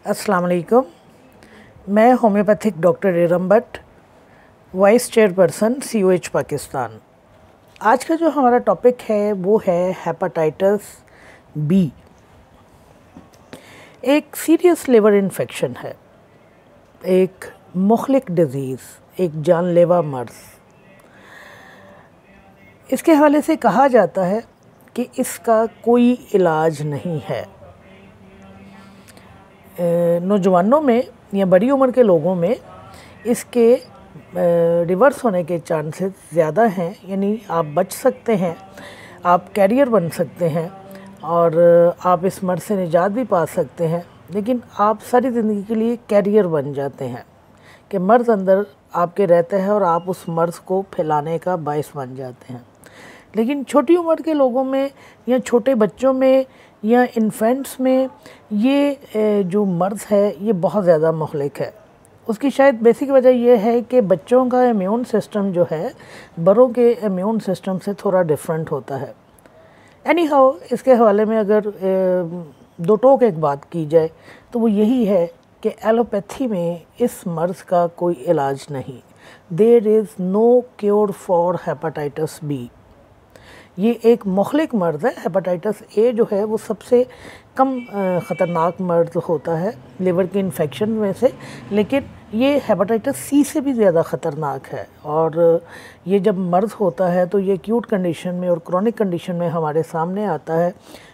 अस्सलाम वालेकुम। मैं homeopathic doctor Iram Bhatt, vice chairperson COH Pakistan. आज का जो हमारा टॉपिक है वो है हेपेटाइटिस बी। एक सीरियस लिवर इन्फेक्शन है, एक मुखलिक डिजीज़, एक जानलेवा मर्ज़। इसके हवाले से कहा जाता है कि इसका कोई इलाज नहीं है। नौजवानों में या बड़ी उम्र के लोगों में इसके रिवर्स होने के चांसेस ज़्यादा हैं, यानी आप बच सकते हैं, आप कैरियर बन सकते हैं और आप इस मर्ज़ से निजात भी पा सकते हैं। लेकिन आप सारी ज़िंदगी के लिए कैरियर बन जाते हैं कि मर्ज़ अंदर आपके रहता है और आप उस मर्ज़ को फैलाने का बायस बन जाते हैं। लेकिन छोटी उम्र के लोगों में या छोटे बच्चों में या इन्फेंट्स में ये जो मर्ज़ है ये बहुत ज़्यादा मुखलिक है। उसकी शायद बेसिक वजह यह है कि बच्चों का इम्यून सिस्टम जो है बड़ों के इम्यून सिस्टम से थोड़ा डिफरेंट होता है। एनी हाउ, इसके हवाले में अगर दो टोक एक बात की जाए तो वो यही है कि एलोपैथी में इस मर्ज़ का कोई इलाज नहीं। There is no cure for hepatitis B. ये एक मुखलिक मर्ज़ है। हेपेटाइटिस ए जो है वो सबसे कम ख़तरनाक मर्ज़ होता है लिवर के इन्फेक्शन में से, लेकिन ये हेपेटाइटिस सी से भी ज़्यादा ख़तरनाक है। और ये जब मर्ज़ होता है तो ये एक्यूट कंडीशन में और क्रॉनिक कंडीशन में हमारे सामने आता है।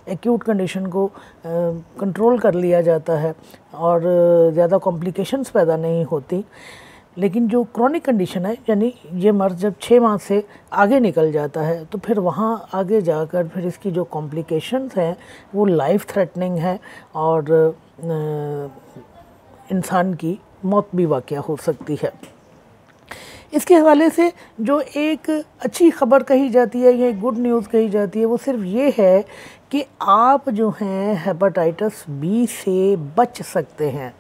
एक्यूट कंडीशन को कंट्रोल कर लिया जाता है और ज़्यादा कॉम्प्लिकेशंस पैदा नहीं होती। लेकिन जो क्रॉनिक कंडीशन है, यानी ये मर्ज़ जब 6 माह से आगे निकल जाता है तो फिर वहाँ आगे जाकर फिर इसकी जो कॉम्प्लिकेशंस हैं वो लाइफ थ्रेटनिंग है और इंसान की मौत भी वाक़या हो सकती है। इसके हवाले से जो एक अच्छी ख़बर कही जाती है या एक गुड न्यूज़ कही जाती है वो सिर्फ ये है कि आप जो हैं हेपेटाइटिस बी से बच सकते हैं।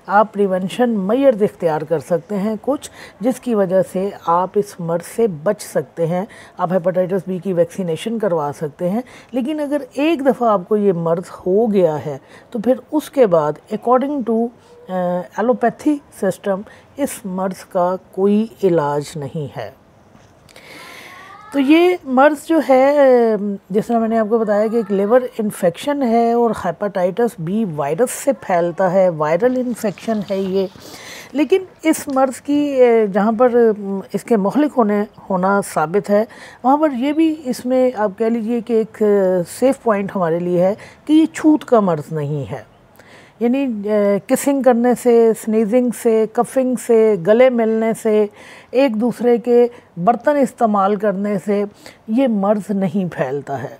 आप प्रिवेंशन मेजर्स इख्तियार कर सकते हैं कुछ, जिसकी वजह से आप इस मर्ज़ से बच सकते हैं। आप हेपेटाइटिस बी की वैक्सीनेशन करवा सकते हैं। लेकिन अगर एक दफ़ा आपको ये मर्ज़ हो गया है तो फिर उसके बाद अकॉर्डिंग टू एलोपैथी सिस्टम इस मर्ज़ का कोई इलाज नहीं है। तो ये मर्ज़ जो है, जिस तरह मैंने आपको बताया कि एक लिवर इन्फेक्शन है और हेपेटाइटिस बी वायरस से फैलता है, वायरल इन्फेक्शन है ये। लेकिन इस मर्ज़ की जहाँ पर इसके मुखलिक होना साबित है, वहाँ पर ये भी इसमें आप कह लीजिए कि एक सेफ़ पॉइंट हमारे लिए है कि ये छूत का मर्ज़ नहीं है। यानी किसिंग करने से, स्नीजिंग से, कफिंग से, गले मिलने से, एक दूसरे के बर्तन इस्तेमाल करने से ये मर्ज़ नहीं फैलता है।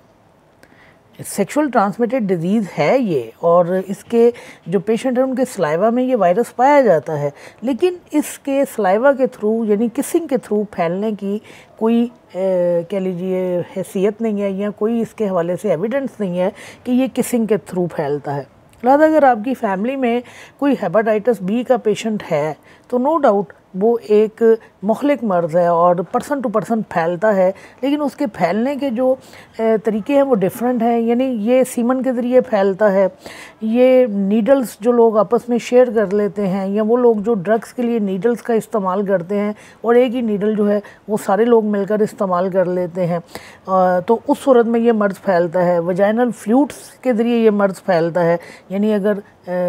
सेक्सुअल ट्रांसमिटेड डिजीज़ है ये और इसके जो पेशेंट हैं उनके सलाइवा में ये वायरस पाया जाता है। लेकिन इसके सलाइवा के थ्रू यानी किसिंग के थ्रू फैलने की कोई कह लीजिए हैसियत नहीं है या कोई इसके हवाले से एविडेंस नहीं है कि ये किसिंग के थ्रू फैलता है। लिहाजा अगर आपकी फैमिली में कोई हेपेटाइटिस बी का पेशेंट है तो नो डाउट वो एक मुखलिक मर्ज़ है और पर्सन टू पर्सन फैलता है। लेकिन उसके फैलने के जो तरीके हैं वो डिफरेंट हैं। यानी ये सीमन के ज़रिए फैलता है, ये नीडल्स जो लोग आपस में शेयर कर लेते हैं, या वो लोग जो ड्रग्स के लिए नीडल्स का इस्तेमाल करते हैं और एक ही नीडल जो है वो सारे लोग मिलकर इस्तेमाल कर लेते हैं, तो उस सूरत में ये मर्ज़ फैलता है। वजाइनल फ्लूइड्स के ज़रिए ये मर्ज़ फैलता है। यानी अगर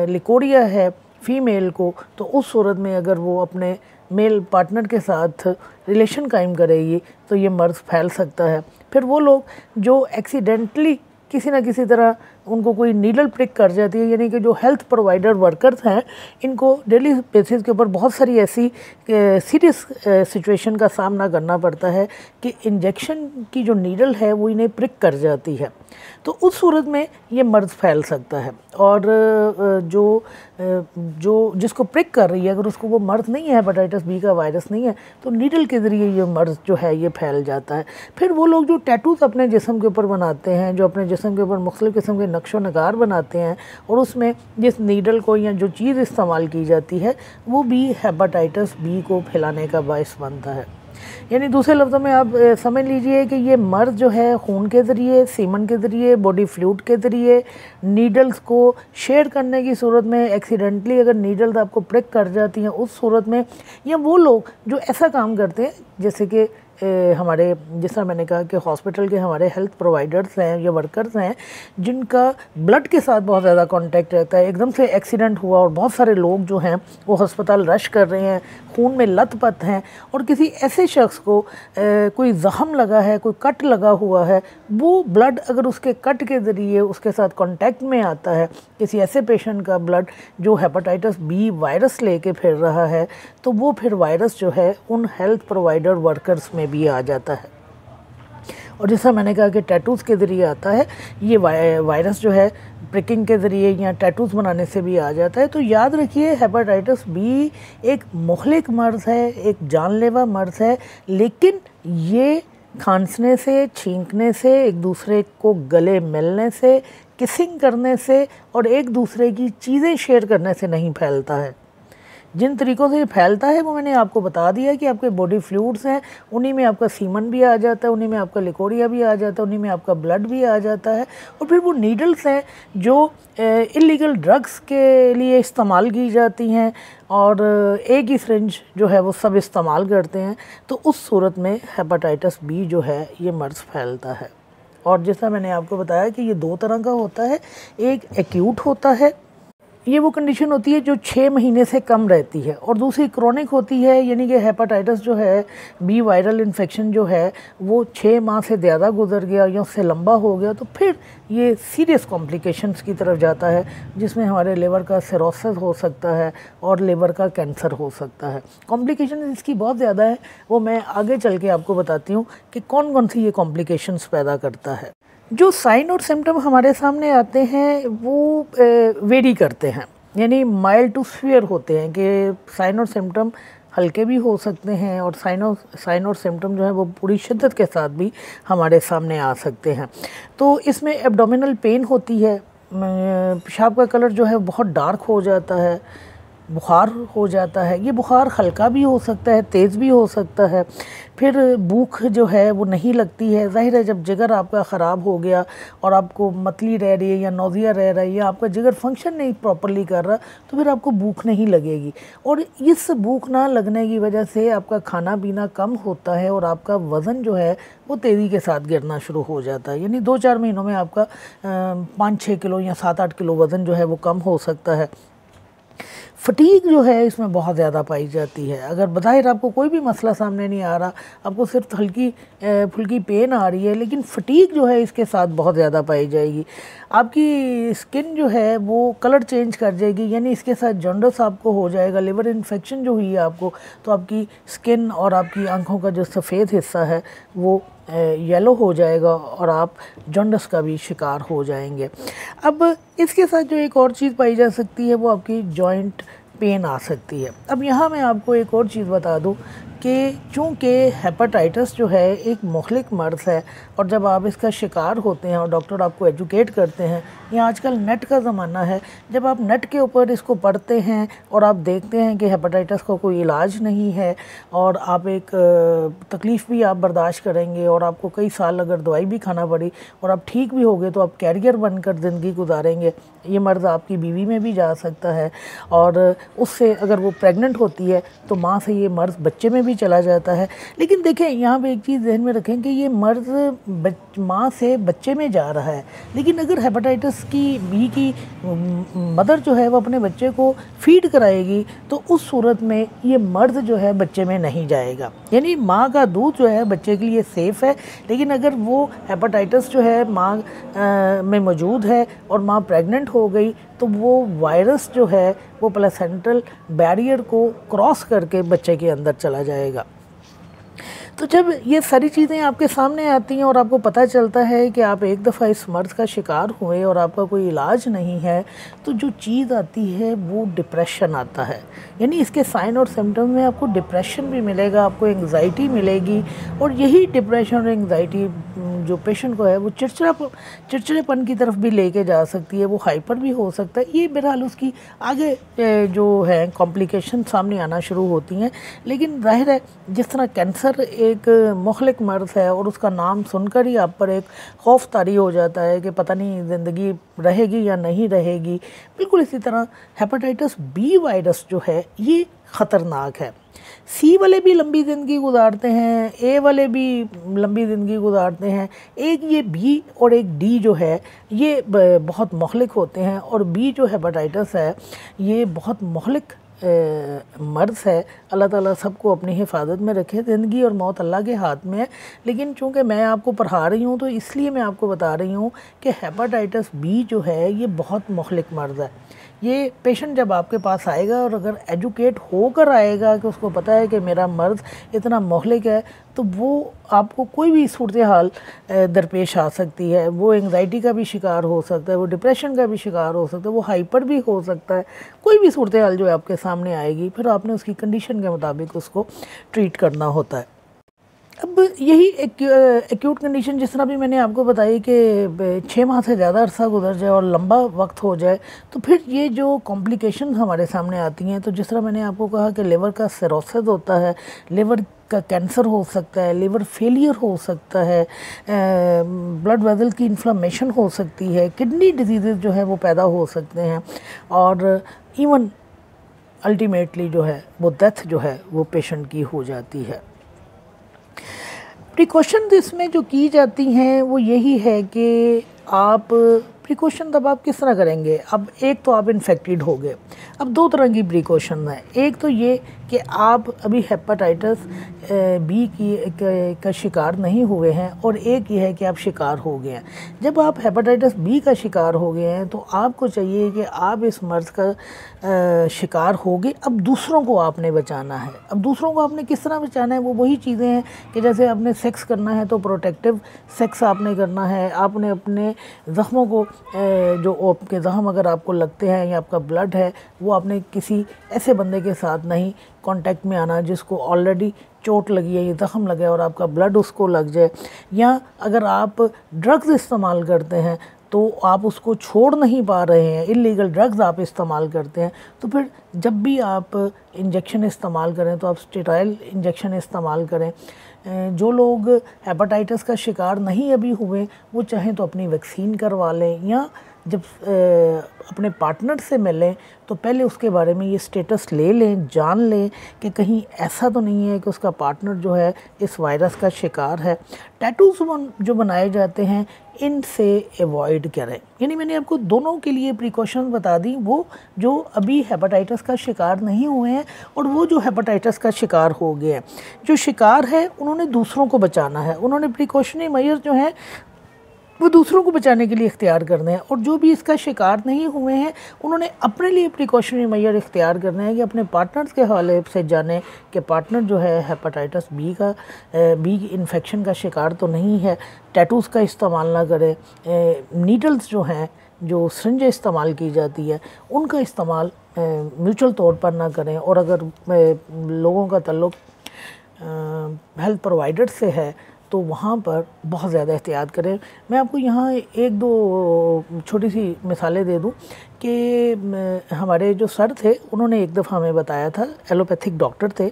लिकोरिया है फ़ीमेल को तो उस सूरत में अगर वो अपने मेल पार्टनर के साथ रिलेशन कायम करेगी तो ये मर्ज़ फैल सकता है। फिर वो लोग जो एक्सीडेंटली किसी न किसी तरह उनको कोई नीडल प्रिक कर जाती है, यानी कि जो हेल्थ प्रोवाइडर वर्कर्स हैं इनको डेली बेसिस के ऊपर बहुत सारी ऐसी सीरियस सिचुएशन का सामना करना पड़ता है कि इंजेक्शन की जो नीडल है वो इन्हें प्रिक कर जाती है। तो उस सूरत में ये मर्ज़ फैल सकता है। और जो जिसको प्रिक कर रही है अगर उसको वो मर्ज़ नहीं है, हेपेटाइटिस बी का वायरस नहीं है, तो नीडल के ज़रिए ये मर्ज़ जो है ये फैल जाता है। फिर वो लोग जो टैटूज़ अपने जिस्म के ऊपर बनाते हैं, जो अपने जिस्म के ऊपर मुख्तलिफ़ किस्म के नक्शो नगार बनाते हैं और उसमें जिस नीडल को या जो चीज़ इस्तेमाल की जाती है वो भी हेपेटाइटिस बी को फैलाने का बायस बनता है। यानी दूसरे लफ्ज़ों में आप समझ लीजिए कि ये मर्ज़ जो है खून के ज़रिए, सीमन के ज़रिए, बॉडी फ्लूइड के ज़रिए, नीडल्स को शेयर करने की सूरत में, एक्सीडेंटली अगर नीडल्स आपको प्रिक कर जाती हैं उस सूरत में, या वो लोग जो ऐसा काम करते हैं जैसे कि हमारे, जिस तरह मैंने कहा कि हॉस्पिटल के हमारे हेल्थ प्रोवाइडर्स हैं या वर्कर्स हैं जिनका ब्लड के साथ बहुत ज़्यादा कांटेक्ट रहता है, एकदम से एक्सीडेंट हुआ और बहुत सारे लोग जो हैं वो अस्पताल रश कर रहे हैं, खून में लथपथ हैं, और किसी ऐसे शख्स को कोई ज़ख़म लगा है, कोई कट लगा हुआ है, वो ब्लड अगर उसके कट के ज़रिए उसके साथ कांटेक्ट में आता है, किसी ऐसे पेशेंट का ब्लड जो हेपेटाइटिस बी वायरस लेके फिर रहा है, तो वो फिर वायरस जो है उन हेल्थ प्रोवाइडर वर्कर्स में भी आ जाता है। और जैसा मैंने कहा कि टैटूज़ के ज़रिए आता है, ये वायरस जो है प्रिकिंग के ज़रिए या टैटूज़ बनाने से भी आ जाता है। तो याद रखिए हेपेटाइटिस बी एक मुहलिक मर्ज़ है, एक जानलेवा मर्ज़ है, लेकिन ये खांसने से, छींकने से, एक दूसरे को गले मिलने से, किसिंग करने से और एक दूसरे की चीज़ें शेयर करने से नहीं फैलता है। जिन तरीक़ों से ये फैलता है वो मैंने आपको बता दिया कि आपके बॉडी फ्लूइड्स हैं, उन्हीं में आपका सीमन भी आ जाता है, उन्हीं में आपका लिकोरिया भी आ जाता है, उन्हीं में आपका ब्लड भी आ जाता है, और फिर वो नीडल्स हैं जो इलीगल ड्रग्स के लिए इस्तेमाल की जाती हैं, और एक ही सिरिंज जो है वो सब इस्तेमाल करते हैं। तो उस सूरत में हेपेटाइटिस बी जो है ये मर्ज़ फैलता है। और जैसा मैंने आपको बताया कि ये दो तरह का होता है, एक एक्यूट होता है, ये वो कंडीशन होती है जो 6 महीने से कम रहती है, और दूसरी क्रोनिक होती है, यानी कि हेपेटाइटिस जो है बी वायरल इन्फेक्शन जो है वो 6 माह से ज़्यादा गुजर गया या उससे लंबा हो गया तो फिर ये सीरियस कॉम्प्लिकेशंस की तरफ जाता है, जिसमें हमारे लिवर का सिरोसिस हो सकता है और लिवर का कैंसर हो सकता है। कॉम्प्लिकेशन इसकी बहुत ज़्यादा है, वो मैं आगे चल के आपको बताती हूँ कि कौन कौन सी ये कॉम्प्लिकेशंस पैदा करता है। जो साइन और सिम्टम हमारे सामने आते हैं वो वेरी करते हैं, यानी माइल्ड टू सीवियर होते हैं कि साइन और सिम्टम हल्के भी हो सकते हैं, और साइन और सिम्टम जो है वो पूरी शिद्दत के साथ भी हमारे सामने आ सकते हैं। तो इसमें एब्डोमिनल पेन होती है, पेशाब का कलर जो है बहुत डार्क हो जाता है, बुखार हो जाता है, ये बुखार हल्का भी हो सकता है, तेज़ भी हो सकता है, फिर भूख जो है वो नहीं लगती है। ज़ाहिर है जब जिगर आपका ख़राब हो गया और आपको मतली रह रही है या नौज़िया रह रहा है या आपका जिगर फंक्शन नहीं प्रॉपर्ली कर रहा, तो फिर आपको भूख नहीं लगेगी, और इस भूख ना लगने की वजह से आपका खाना पीना कम होता है और आपका वज़न जो है वो तेज़ी के साथ गिरना शुरू हो जाता है। यानी 2-4 महीनों में आपका 5-6 किलो या 7-8 किलो वज़न जो है वो कम हो सकता है। फटीग जो है इसमें बहुत ज़्यादा पाई जाती है। अगर बज़ाहिर आपको कोई भी मसला सामने नहीं आ रहा, आपको सिर्फ हल्की फुल्की पेन आ रही है, लेकिन फटीग जो है इसके साथ बहुत ज़्यादा पाई जाएगी। आपकी स्किन जो है वो कलर चेंज कर जाएगी, यानी इसके साथ जॉन्डिस आपको हो जाएगा। लिवर इन्फेक्शन जो हुई है आपको, तो आपकी स्किन और आपकी आँखों का जो सफ़ेद हिस्सा है वो येलो हो जाएगा और आप जॉन्डिस का भी शिकार हो जाएंगे। अब इसके साथ जो एक और चीज़ पाई जा सकती है वो आपकी जॉइंट पेन आ सकती है। अब यहाँ मैं आपको एक और चीज़ बता दूँ कि चूँकि हेपेटाइटिस जो है एक मुहलिक मर्ज़ है, और जब आप इसका शिकार होते हैं और डॉक्टर आपको एजुकेट करते हैं, या आजकल नेट का ज़माना है, जब आप नेट के ऊपर इसको पढ़ते हैं और आप देखते हैं कि हेपेटाइटिस का कोई इलाज नहीं है और आप एक तकलीफ़ भी आप बर्दाश्त करेंगे और आपको कई साल अगर दवाई भी खाना पड़ी और आप ठीक भी हो गए तो आप कैरियर बनकर ज़िंदगी गुजारेंगे। ये मर्ज़ आपकी बीवी में भी जा सकता है, और उससे अगर वो प्रेग्नेंट होती है तो माँ से ये मर्ज़ बच्चे में भी चला जाता है। लेकिन देखें यहाँ पे एक चीज़ ज़हन में रखें कि ये मर्ज़ माँ से बच्चे में जा रहा है, लेकिन अगर हेपेटाइटिस की बी की मदर जो है वो अपने बच्चे को फीड कराएगी तो उस सूरत में ये मर्ज़ जो है बच्चे में नहीं जाएगा। यानी माँ का दूध जो है बच्चे के लिए सेफ़ है, लेकिन अगर वो हेपेटाइटिस जो है माँ में मौजूद है और माँ प्रेग्नेंट हो गई तो वो वायरस जो है वो प्लेसेंटल बैरियर को क्रॉस करके बच्चे के अंदर चला जाएगा। तो जब ये सारी चीज़ें आपके सामने आती हैं और आपको पता चलता है कि आप एक दफ़ा इस मर्ज़ का शिकार हुए और आपका कोई इलाज नहीं है, तो जो चीज़ आती है वो डिप्रेशन आता है। यानी इसके साइन और सिम्टम में आपको डिप्रेशन भी मिलेगा, आपको एंग्जाइटी मिलेगी, और यही डिप्रेशन और एंग्जाइटी जो पेशेंट को है वो चिड़चिड़ेपन की तरफ भी लेके जा सकती है, वो हाइपर भी हो सकता है। ये बहरहाल उसकी आगे जो है कॉम्प्लिकेशन सामने आना शुरू होती हैं। लेकिन जाहिर है जिस तरह कैंसर एक मुखलिक मर्ज़ है और उसका नाम सुनकर ही आप पर एक खौफ तारी हो जाता है कि पता नहीं ज़िंदगी रहेगी या नहीं रहेगी, बिल्कुल इसी तरह हेपेटाइटिस बी वायरस जो है ये ख़तरनाक है। सी वाले भी लंबी ज़िंदगी गुजारते हैं, ए वाले भी लंबी ज़िंदगी गुजारते हैं, एक ये बी और एक डी जो है ये बहुत मुखलिक होते हैं। और बी जो हेपेटाइटिस है ये बहुत मुखलिक मर्ज़ है। अल्लाह ताला सबको अपनी हिफाजत में रखे, ज़िंदगी और मौत अल्लाह के हाथ में है। लेकिन चूँकि मैं आपको पढ़ा रही हूँ तो इसलिए मैं आपको बता रही हूँ कि हेपेटाइटिस बी जो है ये बहुत मुखलिक मर्ज़ है। ये पेशेंट जब आपके पास आएगा और अगर एजुकेट होकर आएगा कि उसको पता है कि मेरा मर्ज़ इतना मुखलिक है, तो वो आपको कोई भी सूरत हाल दरपेश आ सकती है। वो एंग्जाइटी का भी शिकार हो सकता है, वो डिप्रेशन का भी शिकार हो सकता है, वो हाइपर भी हो सकता है। कोई भी सूरत हाल जो आपके सामने आएगी, फिर आपने उसकी कंडीशन के मुताबिक उसको ट्रीट करना होता है। अब यही एक्यूट कंडीशन जिस तरह भी मैंने आपको बताई कि 6 माह से ज़्यादा अरसा गुजर जाए और लंबा वक्त हो जाए, तो फिर ये जो कॉम्प्लिकेशन हमारे सामने आती हैं, तो जिस तरह मैंने आपको कहा कि लिवर का सिरोसिस होता है, लिवर का कैंसर हो सकता है, लिवर फेलियर हो सकता है, ब्लड वेसल की इन्फ्लेमेशन हो सकती है, किडनी डिजीज़ जो है वो पैदा हो सकते हैं, और इवन अल्टीमेटली जो है वो डेथ जो है वो पेशेंट की हो जाती है। प्रिकॉशंस इसमें जो की जाती हैं वो यही है कि आप प्रिकॉशन तब आप किस तरह करेंगे। अब एक तो आप इन्फेक्टेड हो गए, अब दो तरह की प्रिकॉशन है। एक तो ये कि आप अभी हेपेटाइटिस बी का शिकार नहीं हुए हैं, और एक ये है कि आप शिकार हो गए हैं। जब आप हेपेटाइटिस बी का शिकार हो गए हैं तो आपको चाहिए कि आप इस मर्ज़ का शिकार हो गए, अब दूसरों को आपने बचाना है। अब दूसरों को आपने किस तरह बचाना है, वो वही चीज़ें हैं कि जैसे आपने सेक्स करना है तो प्रोटेक्टिव सेक्स आपने करना है। आपने अपने ज़ख्मों को जो आपके ज़ख्म अगर आपको लगते हैं या आपका ब्लड है, वो आपने किसी ऐसे बंदे के साथ नहीं कांटेक्ट में आना जिसको ऑलरेडी चोट लगी है, ये ज़ख्म लगे और आपका ब्लड उसको लग जाए। या अगर आप ड्रग्स इस्तेमाल करते हैं तो आप उसको छोड़ नहीं पा रहे हैं, इल्लीगल ड्रग्स आप इस्तेमाल करते हैं, तो फिर जब भी आप इंजेक्शन इस्तेमाल करें तो आप स्टेरॉइड इंजेक्शन इस्तेमाल करें। जो लोग हेपेटाइटिस का शिकार नहीं अभी हुए, वो चाहें तो अपनी वैक्सीन करवा लें, या जब अपने पार्टनर से मिलें तो पहले उसके बारे में ये स्टेटस ले लें, जान लें कि कहीं ऐसा तो नहीं है कि उसका पार्टनर जो है इस वायरस का शिकार है। टैटूज़ जो बनाए जाते हैं इनसे अवॉइड करें। यानी मैंने आपको दोनों के लिए प्रिकॉशन बता दी, वो जो अभी हेपेटाइटिस का शिकार नहीं हुए हैं और वो जो हेपेटाइटिस का शिकार हो गए हैं। जो शिकार है उन्होंने दूसरों को बचाना है, उन्होंने प्रिकॉशनरी मेजर जो हैं वो दूसरों को बचाने के लिए इख्तियार करने हैं। और जो भी इसका शिकार नहीं हुए हैं उन्होंने अपने लिए प्रिकॉशनरी मेजर इख्तियार करने हैं कि अपने पार्टनर्स के हवाले से जानें कि पार्टनर जो है हेपेटाइटिस बी इन्फेक्शन का शिकार तो नहीं है। टैटूज़ का इस्तेमाल ना करें। नीडल्स जो हैं, जो सिरिंज इस्तेमाल की जाती है, उनका इस्तेमाल म्यूचुअल तौर पर ना करें। और अगर लोगों का ताल्लुक़ हेल्थ प्रोवाइडर से है तो वहाँ पर बहुत ज़्यादा एहतियात करें। मैं आपको यहाँ एक दो छोटी सी मिसालें दे दूँ कि हमारे जो सर थे उन्होंने एक दफ़ा हमें बताया था, एलोपैथिक डॉक्टर थे,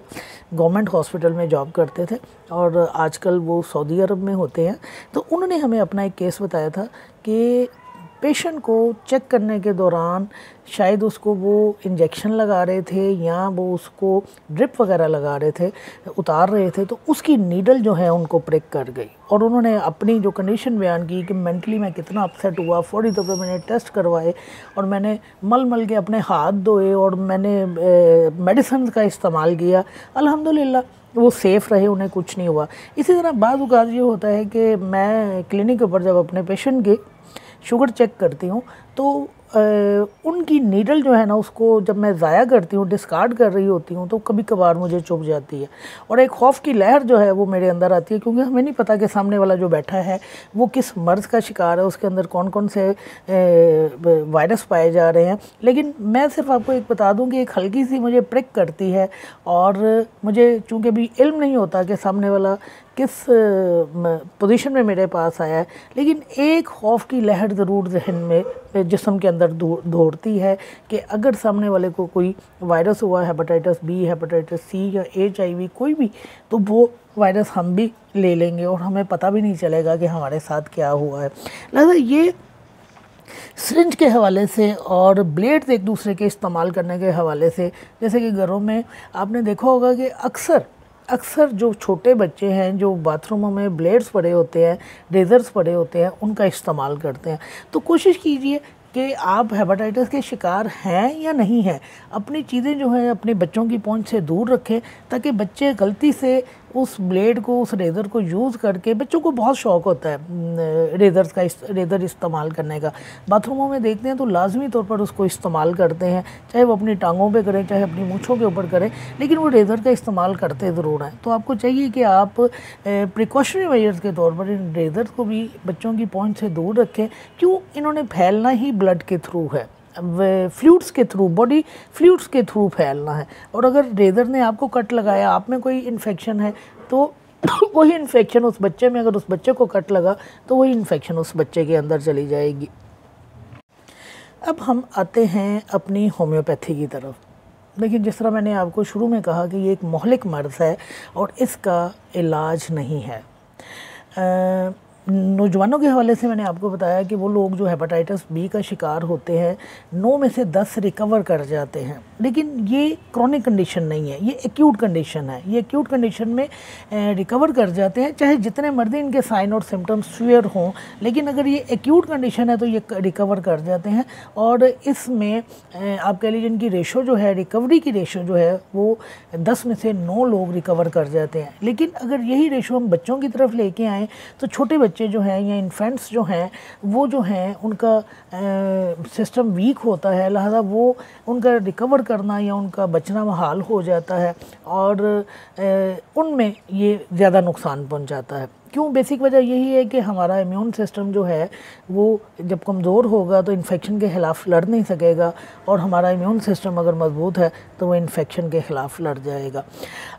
गवर्नमेंट हॉस्पिटल में जॉब करते थे और आजकल वो सऊदी अरब में होते हैं। तो उन्होंने हमें अपना एक केस बताया था कि पेशेंट को चेक करने के दौरान शायद उसको वो इंजेक्शन लगा रहे थे या वो उसको ड्रिप वगैरह लगा रहे थे, उतार रहे थे, तो उसकी नीडल जो है उनको प्रिक कर गई। और उन्होंने अपनी जो कंडीशन बयान की कि मेंटली मैं कितना अपसेट हुआ। फौरी तौर पर मैंने टेस्ट करवाए और मैंने मल के अपने हाथ धोए और मैंने मेडिसिन का इस्तेमाल किया। अल्हम्दुलिल्लाह वो सेफ़ रहे, उन्हें कुछ नहीं हुआ। इसी तरह बाज़ औक़ात ये होता है कि मैं क्लिनिक पर जब अपने पेशेंट के शुगर चेक करती हूँ तो उनकी नीडल जो है ना, उसको जब मैं ज़ाया करती हूँ, डिस्कार्ड कर रही होती हूँ, तो कभी कभार मुझे चुभ जाती है और एक खौफ की लहर जो है वो मेरे अंदर आती है, क्योंकि हमें नहीं पता कि सामने वाला जो बैठा है वो किस मर्ज़ का शिकार है, उसके अंदर कौन कौन से वायरस पाए जा रहे हैं। लेकिन मैं सिर्फ आपको एक बता दूं कि एक हल्की सी मुझे प्रिक करती है और मुझे चूँकि भी इल्म नहीं होता कि सामने वाला किस पोजीशन में मेरे पास आया है, लेकिन एक खौफ की लहर ज़रूर जहन में जिस्म के अंदर दौड़ती है कि अगर सामने वाले को कोई वायरस हुआ, हेपेटाइटिस बी, हेपेटाइटिस सी या HIV कोई भी, तो वो वायरस हम भी ले लेंगे और हमें पता भी नहीं चलेगा कि हमारे साथ क्या हुआ है। लिहाजा ये सिरिंज के हवाले से और ब्लेड्स एक दूसरे के इस्तेमाल करने के हवाले से, जैसे कि घरों में आपने देखा होगा कि अक्सर जो छोटे बच्चे हैं जो बाथरूमों में ब्लेड्स पड़े होते हैं, रेज़र्स पड़े होते हैं, उनका इस्तेमाल करते हैं। तो कोशिश कीजिए कि आप हेपेटाइटिस के शिकार हैं या नहीं हैं, अपनी चीज़ें जो हैं अपने बच्चों की पहुंच से दूर रखें, ताकि बच्चे गलती से उस ब्लेड को, उस रेज़र को यूज़ करके, बच्चों को बहुत शौक़ होता है रेज़र इस्तेमाल करने का। बाथरूमों में देखते हैं तो लाजमी तौर पर उसको इस्तेमाल करते हैं, चाहे वो अपनी टांगों पे करें, चाहे अपनी मूँछों के ऊपर करें, लेकिन वो रेज़र का इस्तेमाल करते ज़रूर हैं। तो आपको चाहिए कि आप प्रिकॉशनरी मेजर्स के तौर पर इन रेज़र को भी बच्चों की पहुँच से दूर रखें। क्यों? इन्होंने फैलना ही ब्लड के थ्रू है, फ्लूइड्स के थ्रू, बॉडी फ्लूइड्स के थ्रू फैलना है। और अगर रेज़र ने आपको कट लगाया, आप में कोई इन्फेक्शन है, तो वही इन्फेक्शन उस बच्चे में, अगर उस बच्चे को कट लगा तो वही इन्फेक्शन उस बच्चे के अंदर चली जाएगी। अब हम आते हैं अपनी होम्योपैथी की तरफ। देखिए, जिस तरह मैंने आपको शुरू में कहा कि ये एक मोहलिक मर्ज़ है और इसका इलाज नहीं है। नौजवानों के हवाले से मैंने आपको बताया कि वो लोग जो हेपेटाइटिस बी का शिकार होते हैं 9 में से 10 रिकवर कर जाते हैं, लेकिन ये क्रॉनिक कंडीशन नहीं है, ये एक्यूट कंडीशन है। ये एक्यूट कंडीशन में रिकवर कर जाते हैं, चाहे जितने मर्जी इनके साइन और सिम्टम्स सीवियर हों, लेकिन अगर ये एक्यूट कंडीशन है तो ये रिकवर कर जाते हैं। और इसमें आप कह लीजिए इनकी रेशो जो है, रिकवरी की रेशो जो है वो 10 में से 9 लोग रिकवर कर जाते हैं। लेकिन अगर यही रेशो हम बच्चों की तरफ लेके आएँ तो छोटे बच्चे जो हैं या इन्फेंट्स जो हैं वो जो हैं उनका सिस्टम वीक होता है, लिहाजा वो उनका रिकवर करना या उनका बचना महाल हो जाता है और उनमें ये ज़्यादा नुकसान पहुंचाता है। क्यों? बेसिक वजह यही है कि हमारा इम्यून सिस्टम जो है वो जब कमज़ोर होगा तो इन्फेक्शन के ख़िलाफ़ लड़ नहीं सकेगा, और हमारा इम्यून सिस्टम अगर मज़बूत है तो वो इन्फेक्शन के ख़िलाफ़ लड़ जाएगा।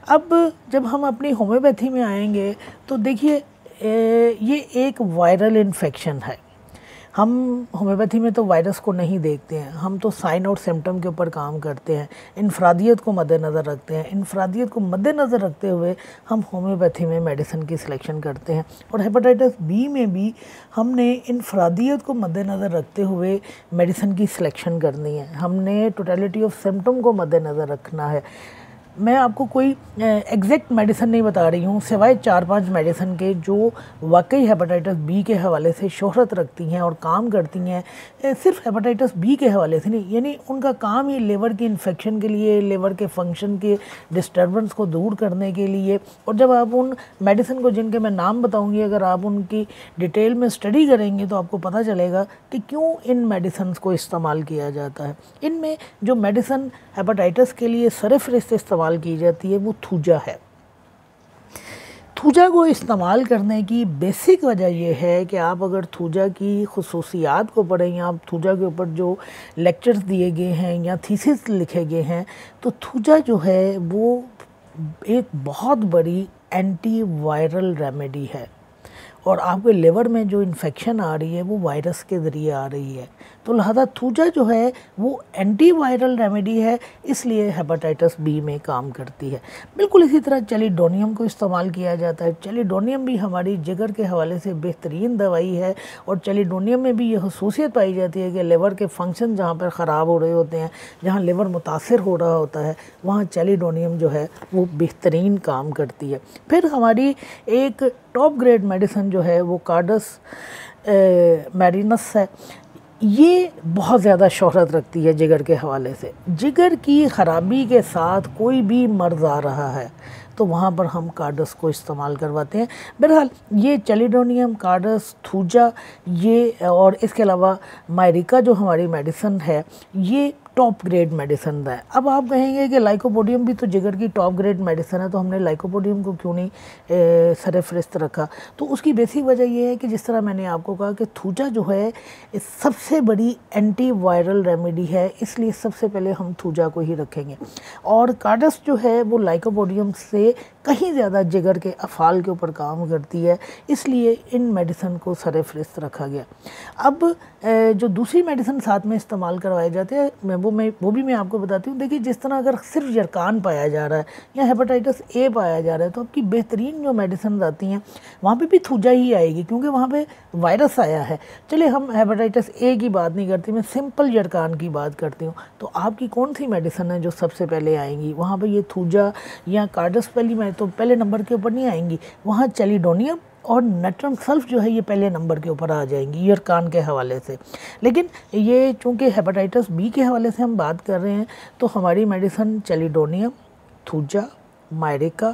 अब जब हम अपनी होम्योपैथी में आएंगे तो देखिए ये एक वायरल इन्फेक्शन है। हम होम्योपैथी में तो वायरस को नहीं देखते हैं, हम तो साइन और सिम्टम के ऊपर काम करते हैं, इनफरादियत को मद्देनज़र रखते हैं। इनफरादियत को मद्देनज़र रखते हुए हम होम्योपैथी में मेडिसिन की सिलेक्शन करते हैं, और हेपेटाइटिस बी में भी हमने इनफरादियत को मद्देनज़र रखते हुए मेडिसिन की सिलेक्शन करनी है। हमने टोटलिटी ऑफ सिम्टम को मद्देनज़र रखना है। मैं आपको कोई एग्जैक्ट मेडिसिन नहीं बता रही हूँ, सिवाय 4-5 मेडिसिन के जो वाकई हेपेटाइटिस बी के हवाले से शोहरत रखती हैं और काम करती हैं। सिर्फ हेपेटाइटिस बी के हवाले से नहीं, यानी उनका काम ही लिवर की इन्फेक्शन के लिए, लिवर के फंक्शन के डिस्टर्बेंस को दूर करने के लिए। और जब आप उन मेडिसिन को, जिनके मैं नाम बताऊँगी, अगर आप उनकी डिटेल में स्टडी करेंगे तो आपको पता चलेगा कि क्यों इन मेडिसिन को इस्तेमाल किया जाता है। इनमें जो मेडिसिन हेपेटाइटिस के लिए सरफ़हरिस्त इस्तेमाल की जाती है वो थूजा है। थूजा को इस्तेमाल करने की बेसिक वजह यह है कि आप अगर थूजा की खुसूसियात को पढ़ें या आप थूजा के ऊपर जो लेक्चर्स दिए गए हैं या थीसिस लिखे गए हैं, तो थूजा जो है वो एक बहुत बड़ी एंटी वायरल रेमेडी है, और आपके लिवर में जो इन्फेक्शन आ रही है वो वायरस के ज़रिए आ रही है। तो लिहाजा थूजा जो है वो एंटी वायरल रेमेडी है, इसलिए हेपेटाइटिस बी में काम करती है। बिल्कुल इसी तरह चेलिडोनियम को इस्तेमाल किया जाता है। चेलिडोनियम भी हमारी जिगर के हवाले से बेहतरीन दवाई है, और चेलिडोनियम में भी ये खसूसियत पाई जाती है कि लिवर के फंक्शन जहाँ पर ख़राब हो रहे होते हैं, जहाँ लिवर मुतासिर हो रहा होता है, वहाँ चेलिडोनियम जो है वो बेहतरीन काम करती है। फिर हमारी एक टॉप ग्रेड मेडिसिन जो है वो कार्डस मैरिनस है। ये बहुत ज़्यादा शोहरत रखती है जिगर के हवाले से। जिगर की ख़राबी के साथ कोई भी मर्ज़ आ रहा है तो वहाँ पर हम कार्डस को इस्तेमाल करवाते हैं। बहरहाल ये चेलिडोनियम, कार्डस, थूजा, ये और इसके अलावा मायरिका जो हमारी मेडिसिन है, ये टॉप ग्रेड मेडिसिन है। अब आप कहेंगे कि लाइकोपोडियम भी तो जिगर की टॉप ग्रेड मेडिसिन है, तो हमने लाइकोपोडियम को क्यों नहीं सरफहरिस्त रखा? तो उसकी बेसिक वजह यह है कि जिस तरह मैंने आपको कहा कि थूजा जो है सबसे बड़ी एंटी वायरल रेमेडी है, इसलिए सबसे पहले हम थूजा को ही रखेंगे। और कार्डस जो है वो लाइकोपोडियम से कहीं ज़्यादा जिगर के अफ़ाल के ऊपर काम करती है, इसलिए इन मेडिसिन को सरफहरिस्त रखा गया। अब जो दूसरी मेडिसिन साथ में इस्तेमाल करवाए जाते हैं वो भी मैं आपको बताती हूँ। देखिए, जिस तरह अगर सिर्फ यरकान पाया जा रहा है या हेपेटाइटिस ए पाया जा रहा है, तो आपकी बेहतरीन जो मेडिसिन आती हैं वहाँ पे भी थूजा ही आएगी, क्योंकि वहाँ पे वायरस आया है। चलिए, हम हेपेटाइटिस ए की बात नहीं करती, मैं सिंपल यरकान की बात करती हूँ। तो आपकी कौन सी मेडिसिन है जो सबसे पहले आएंगी? वहाँ पे ये थूजा या कार्डस पहले नंबर के ऊपर नहीं आएंगी, वहाँ चैलिडोनियम और नेट्रम सल्फ जो है ये पहले नंबर के ऊपर आ जाएंगी यरकान के हवाले से। लेकिन ये चूँकि हेपेटाइटिस बी के हवाले से हम बात कर रहे हैं, तो हमारी मेडिसिन चैलिडोनियम, थूजा, मायरिका,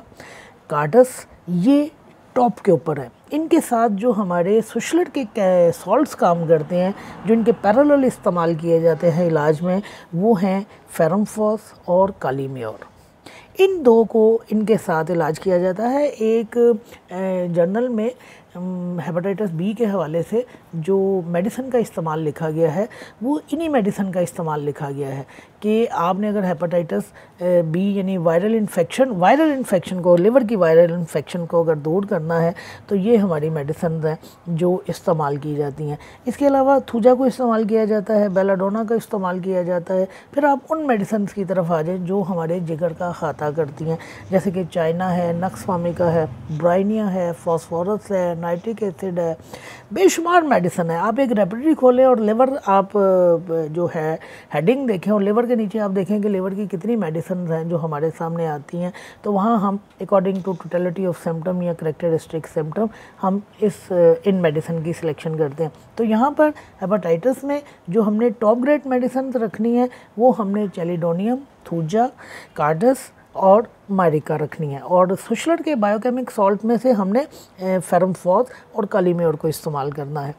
कार्डस ये टॉप के ऊपर है। इनके साथ जो हमारे सुशलर के सॉल्ट्स काम करते हैं, जो इनके पैरेलल इस्तेमाल किए जाते हैं इलाज में, वो हैं फेरमफॉस और कालीम्योर। इन दो को इनके साथ इलाज किया जाता है। एक जर्नल में हेपेटाइटिस बी के हवाले से जो मेडिसिन का इस्तेमाल लिखा गया है, वो इन्हीं मेडिसिन का इस्तेमाल लिखा गया है कि आपने अगर हेपेटाइटिस बी यानी वायरल इन्फेक्शन को, लिवर की वायरल इन्फेक्शन को अगर दूर करना है, तो ये हमारी मेडिसिन हैं जो इस्तेमाल की जाती हैं। इसके अलावा थूजा को इस्तेमाल किया जाता है, बेलाडोना का इस्तेमाल किया जाता है। फिर आप उन मेडिसिन की तरफ आ जाएँ जो हमारे जिगर का खाता करती हैं, जैसे कि चाइना है, नक्सफामिका है, ब्राइनिया है, फॉस्फोरस है, नाइट्रिक एसिड है, बेशुमार मेडिसिन है। आप एक रेपरेटरी खोलें और लिवर आप जो है हेडिंग देखें और लिवर के नीचे आप देखें कि लिवर की कितनी मेडिसिन हैं जो हमारे सामने आती हैं, तो वहाँ हम according to totality of symptom या करेक्टरिस्टिक सिम्टम हम इन मेडिसिन की सिलेक्शन करते हैं। तो यहाँ पर हेपेटाइटिस में जो हमने टॉप ग्रेड मेडिसिन रखनी है वो हमने चैलिडोनियम, थूजा, कार्डस और मायरिका रखनी है। और सुशलर के बायोकेमिक सॉल्ट में से हमने फेरमफॉस और कालीम्योर को इस्तेमाल करना है।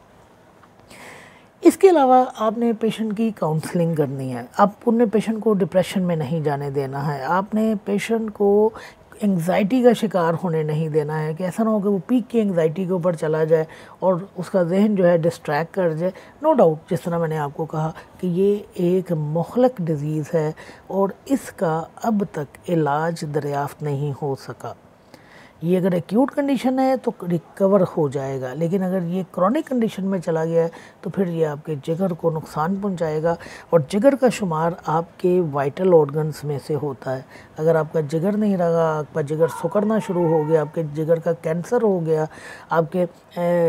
इसके अलावा आपने पेशेंट की काउंसलिंग करनी है। आपने पेशेंट को डिप्रेशन में नहीं जाने देना है, आपने पेशेंट को एंग्जाइटी का शिकार होने नहीं देना है कि ऐसा ना हो कि वो पीक की एंग्जाइटी के ऊपर चला जाए और उसका जहन जो है डिस्ट्रैक्ट कर जाए। नो डाउट, जिस तरह मैंने आपको कहा कि ये एक मुखलक डिज़ीज़ है और इसका अब तक इलाज दरियाफ़्त नहीं हो सका। ये अगर एक्यूट कंडीशन है तो रिकवर हो जाएगा, लेकिन अगर ये क्रॉनिक कंडीशन में चला गया है तो फिर ये आपके जिगर को नुकसान पहुंचाएगा। और जिगर का शुमार आपके वाइटल ऑर्गन्स में से होता है। अगर आपका जिगर नहीं रहा, आपका जिगर सुकड़ना शुरू हो गया, आपके जिगर का कैंसर हो गया, आपके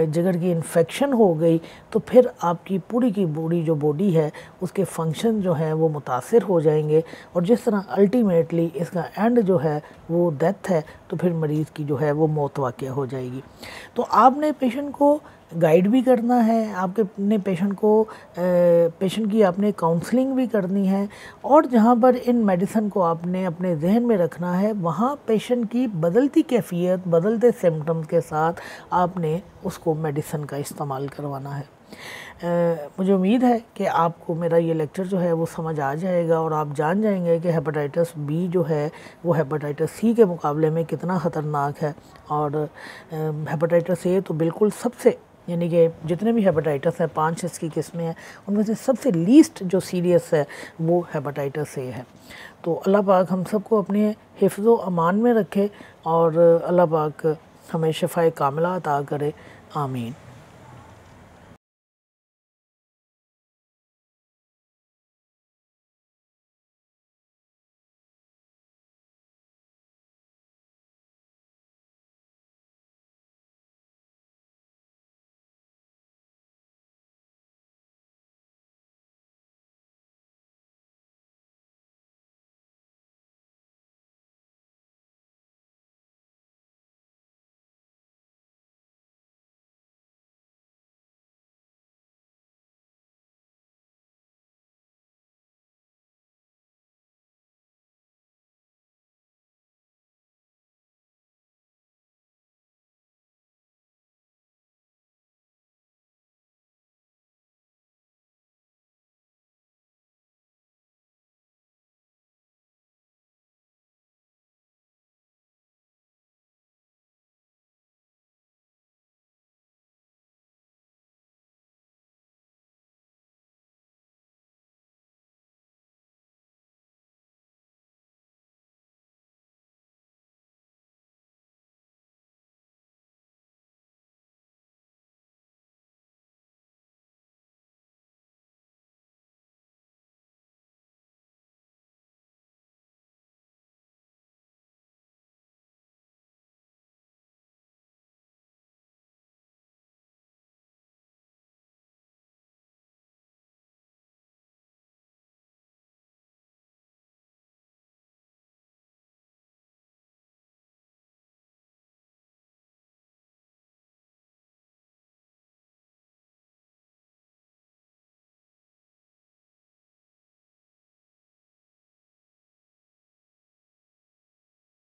जिगर की इन्फेक्शन हो गई, तो फिर आपकी पूरी की पूरी जो बॉडी है उसके फंक्शन जो हैं वो मुतासिर हो जाएंगे। और जिस तरह अल्टीमेटली इसका एंड जो है वो डेथ है, तो फिर मरीज़ की जो है वो मौत वाक़या हो जाएगी। तो आपने पेशेंट को गाइड भी करना है, आपने पेशेंट की आपने काउंसलिंग भी करनी है, और जहाँ पर इन मेडिसिन को आपने अपने जहन में रखना है वहाँ पेशेंट की बदलती कैफियत, बदलते सिम्टम्स के साथ आपने उसको मेडिसिन का इस्तेमाल करवाना है। मुझे उम्मीद है कि आपको मेरा ये लेक्चर जो है वो समझ आ जाएगा और आप जान जाएंगे कि हेपेटाइटिस बी जो है वो हेपेटाइटिस सी के मुकाबले में कितना ख़तरनाक है। और हेपेटाइटिस ए तो बिल्कुल सबसे, यानी कि जितने भी हेपेटाइटिस हैं 5 इसकी किस्में हैं, उनमें से सबसे लीस्ट जो सीरियस है वो हेपेटाइटिस ए है। तो अल्लाह पाक हम सबको अपने हिफ्ज़ व अमान में रखे और अल्लाह पाक हमें शिफ़ाए कामिला अता करे। आमीन।